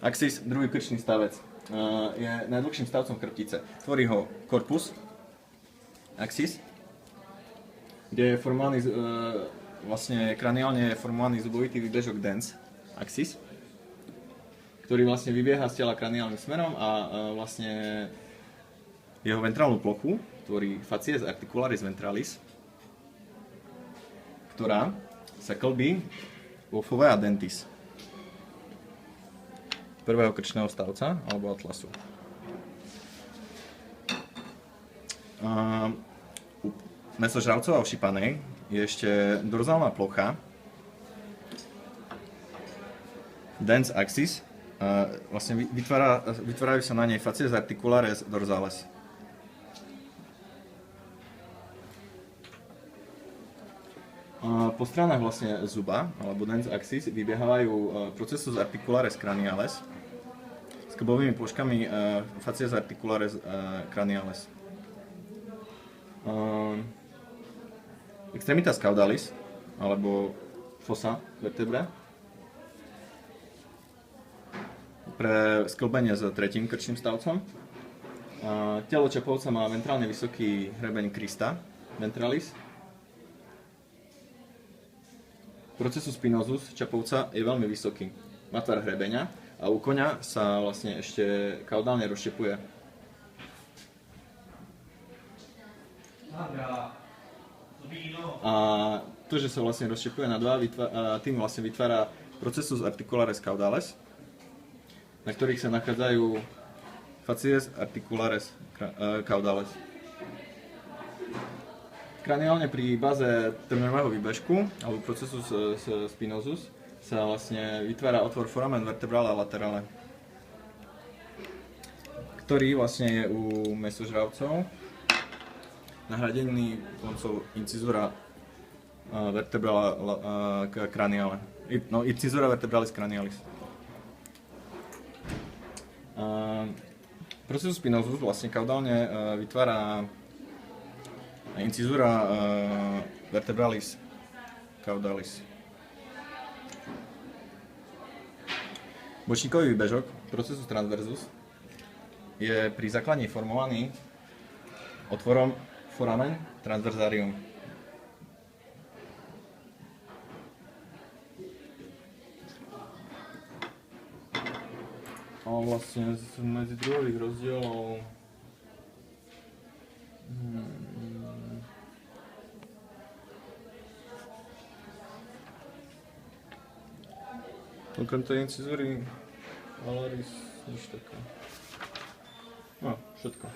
Axis, druhý krčný stavec, je najdlhším stavcom chrbtice. Tvorí ho korpus, axis, kde je formovaný, vlastne kraniálne je formovaný zubovitý výbežok dens, axis, ktorý vlastne vybieha z tela kraniálnym smerom a vlastne jeho ventrálnu plochu tvorí facies articularis ventralis, ktorá sa klbí vo fovea dentis prvého krčného stavca alebo atlasu. U mäsožravcov a ošípanej je ešte dorzálna plocha dens axis. Vlastne vytvárajú sa na nej facies articularis dorsalis. Po stranách vlastne zuba, alebo dens axis, vybiehajú processus articularis cranialis s klbovými ploškami facies articularis cranialis. Extremitas caudalis, alebo fossa vertebrae, pre sklbenie s tretím krčným stavcom. Telo čapovca má ventrálne vysoký hrebeň crista ventralis. Processus spinosus čapovca je veľmi vysoký. Má tvar hrebeňa a u koňa sa vlastne ešte kaudálne rozštepuje. A to, že sa vlastne rozštepuje na dva, tým vlastne vytvára processus articularis caudalis, na ktorých sa nachádzajú facies articularis caudalis. Kraniálne pri báze trmenového výbežku, alebo processus spinosus, sa vlastne vytvára otvor foramen vertebrale a laterale, ktorý vlastne je u mäsožravcov nahradený pomocou incisura vertebrala craniale. No, incisura vertebralis cranialis. Processus spinosus vlastne kaudálne vytvára incisura vertebralis caudalis. Bočníkový výbežok, processus transversus, je pri zakladaní formovaný otvorom foramen transversarium. A vlastne medzi druhových rozdielov okrem tej incizúry valaris nič také. No, všetko.